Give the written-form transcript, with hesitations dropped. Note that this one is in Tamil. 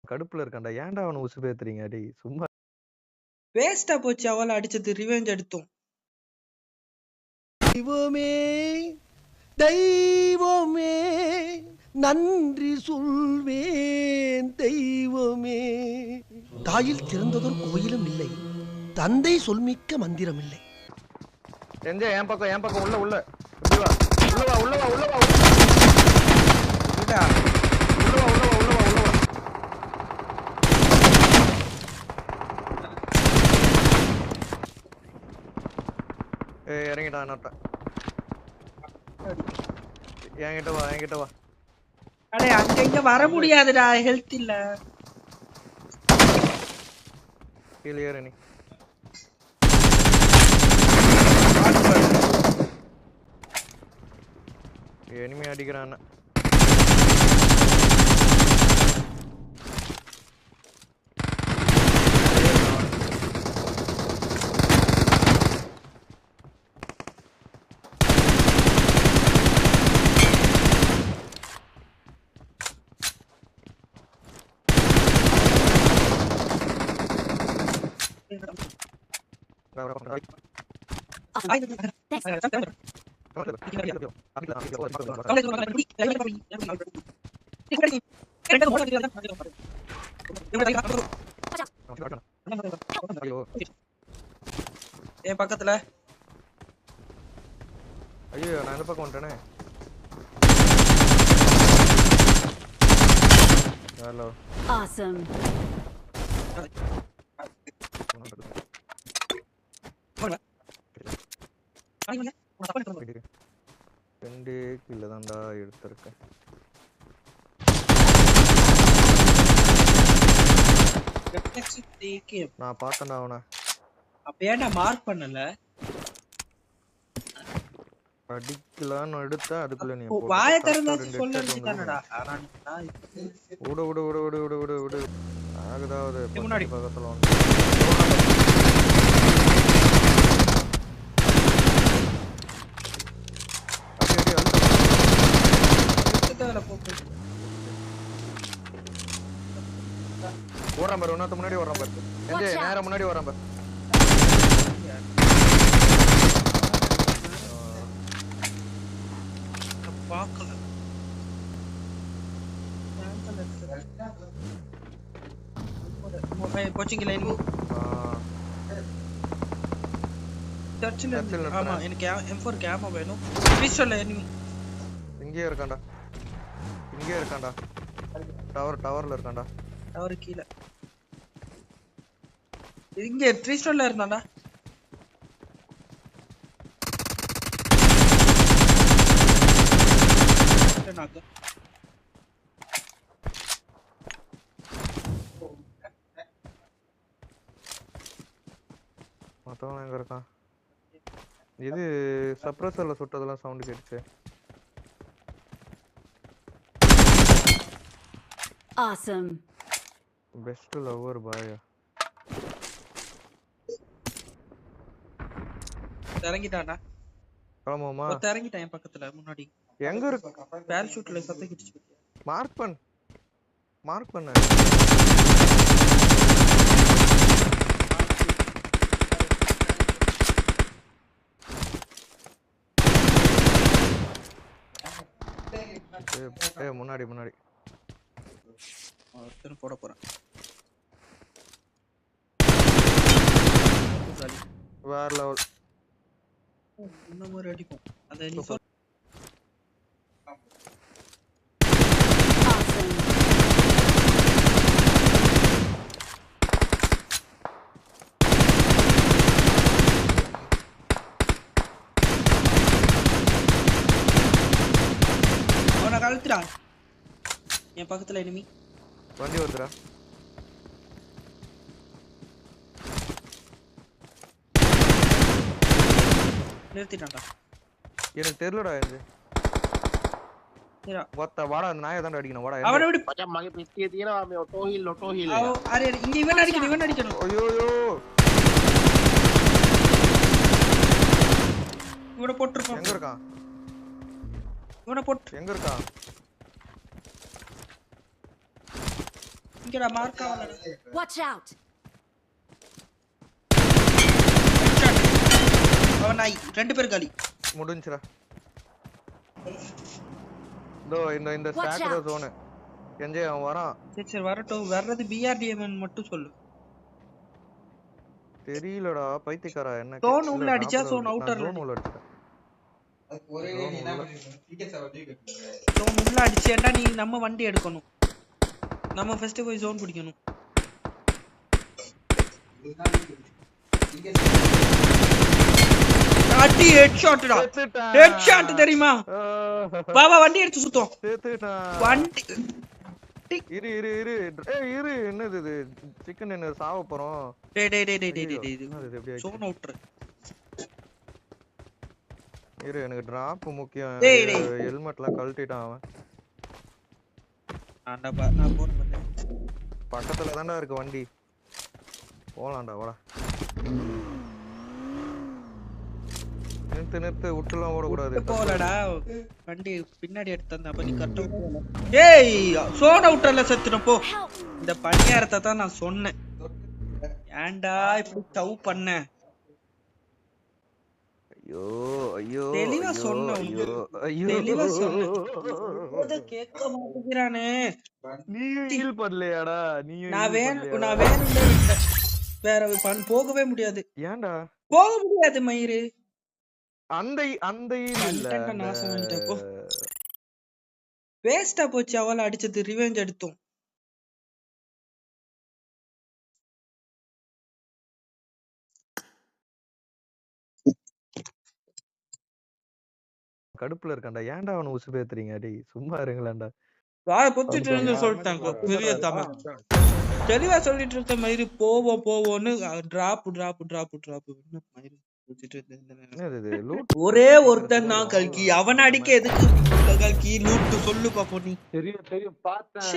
கடுப்புல இருக்கான்டா. ஏன்டா அவன உசுப்பேத்துறீங்க டேய்? சும்மா வேஸ்டா போச்சு அவள அடிச்சது. ரிவெஞ்ச் எடுத்தோம். தெய்வமே தெய்வமே நன்றி சொல்வேன் தெய்வமே. தாயில் சிறந்ததொரு கோயிலும் இல்லை, தந்தை சொல்மிக்க மந்திரம் இல்லை. செஞ்ச என் பக்கம் உள்ள உள்ள இப்படி வா. உள்ள வா உள்ள வா உள்ள வா விடா. உள்ள வா உள்ள வா உள்ள வா உள்ள வா. இறங்கிட்டான் நட்ட. என்கிட்ட வா. அடே அங்க இங்க வர முடியாதுடா, ஹெல்த் இல்ல. கீழே ஏறு நீ. எனிமி அடிக்கிறான். என் பக்கத்துல. ஐயோ நான் இந்த பக்கம் வந்துட்டேனே. Hello Awesome. ரெண்டே கில்ல தான்டா எடுத்திருக்கேன். நான் பார்த்தேன்டா அவனை. அப்ப ஏன்டா மார்க் பண்ணல? அடிக்கலான்னு எடுத்தா அதுக்குள்ள நீ வாய திறந்து சொல்ல வேண்டியதானடா. விடு விடு விடு விடு விடு விடு விடு. ஆகுதாவது முன்னாடி பக்கத்துல ஓடுறான் பாரு. ஒன்னாத்த முன்னாடி ஓடுறான் பாரு. நேரம் முன்னாடி ஓடுறான் பாரு. பாக்கல. கோச்சிங் லைன் சர்ச்சில். ஆமா எனக்கு M4 கேமோ வேணும். பீஸ்டல்ல எனிமி இங்கே இருக்கான்டா. டவர்ல இருக்கான்டா. டவர் கீழ இங்க 3 ஸ்டோன்ல இருந்தான்டா. நாக்கு மத்தவன் எங்க இருக்கான்? இது சப்ரஸர்ல சுட்டதெல்லாம் சவுண்ட் கேட்டுச்சு. Awesome. Best lover boy. இறங்கிட்டான்டா. ஆமாமா இறங்கிட்டான் என் பக்கத்துல முன்னாடி. எங்க இருக்கு? பேரஷூட்ல சத்தம் கிடிச்சு. மார்க் பண்ணு. முன்னாடி போட போறேன். வேற லெவல். இன்னும் ஒரு அடிப்போம். அத நீ சொல். அவன கழுத்துடா. என் பக்கத்துல எனிமி. வண்டி வருதுடா. நிறுத்திட்டான்டா. எனக்கு தெரியலடா இது. तेरा வத்த வாடா அந்த நாயை தான் அடிக்கணும் வாடா. அவனை விடு. மச்சான் மகே பிஸ்கே தீனா மே ஆட்டோ ஹில். அரே இங்க இவன் அடிக்கணும். ஐயோ இவனை போட்டுருப்பான். எங்க இருக்கான்? இவனை போட்டு எங்க இருக்கான்? இங்கடா மார்க் ஆவலடா. Watch out! ஹெட்ஷாட். அவன் நாய் 2 பேர் காலி. முடிஞ்சுடா. இதோ இந்த Watch ஸ்டாக் out. ஜோன். என்ஜே அவன் வரான். சரி வரட்டும். வர்றது BRDM மட்டும் சொல்லு. தெரியலடா பைத்தியக்காரா என்ன Zone உள்ள அடிச்சா zone outerல zone உள்ள அடிச்சேன். ஜோன் உள்ள அடிச்சேன்டா நீ நம்ம வண்டி எடுக்கணும். நம்ம ஃபர்ஸ்ட் போய் ஜோன் பிடிக்கணும். அடி ஹெட்ஷாட்டா. ஹெட்ஷாட் தெரியுமா? வா வா வண்டி எடுத்து சுத்தோம். செத்துட்டான். வண்டி இரு ஏய் என்னது இது சிக்கன் என்ன சாவ போறோம். டேய் என்னது எப்படி ஆச்சு? Zone outer. இரு எனக்கு டிராப் முக்கியம். டேய். ஹெல்மெட்லாம் கழட்டிட்டான் அவன். நான் போன் பண்ணேன். பக்கத்துல தான்டா இருக்கு வண்டி. போலாம்டா வாடா. நிறுத்து விட்டுலாம் ஓடக்கூடாது. போலடா வண்டி பின்னாடி எடுத்தா அப்ப நீ கரெக்டா. ஏய் சோன் அவுட்டர்ல செத்துன போ. இந்த பணியாரத்தை தான் நான் சொன்னேன். ஏன்டா இப்படி ஸ்டவ் பண்ண? ஐயோ தெளிவா சொன்னேன். தெளிவா சொன்னேன். அத கேட்க மாட்டேங்கிறானே. நீ ஹீல் பண்ணலையாடா? நான் வேணும்னே விட்டேன். வேற போகவே முடியாது. ஏன்டா போக முடியாது மயிறு. அந்த இல்ல நாசம் பண்ணிட்டப்போ வேஸ்டா போச்சு. அவள அடிச்சது ரிவெஞ்ச் எடுத்தோம். கடுப்புல இருக்கான்டா. ஏன்டா அவனை உசு பேத்துறீங்க? டேய் சும்மா இருங்களேன்டா. வாய பொத்திட்டு இருந்து சொல்லிட்டாங்க. பெரிய தமிழ் தெளிவா சொல்லிட்டு இருக்க மயிறு. போவோன்னு டிராப் மயிறு ஒரே ஒருத்தன் தான் கல்கி. அவன் அடிக்க எதுக்கு கல்கி லூட்டு சொல்லு பாப்போம் நீ. தெரியும் பார்த்தேன்.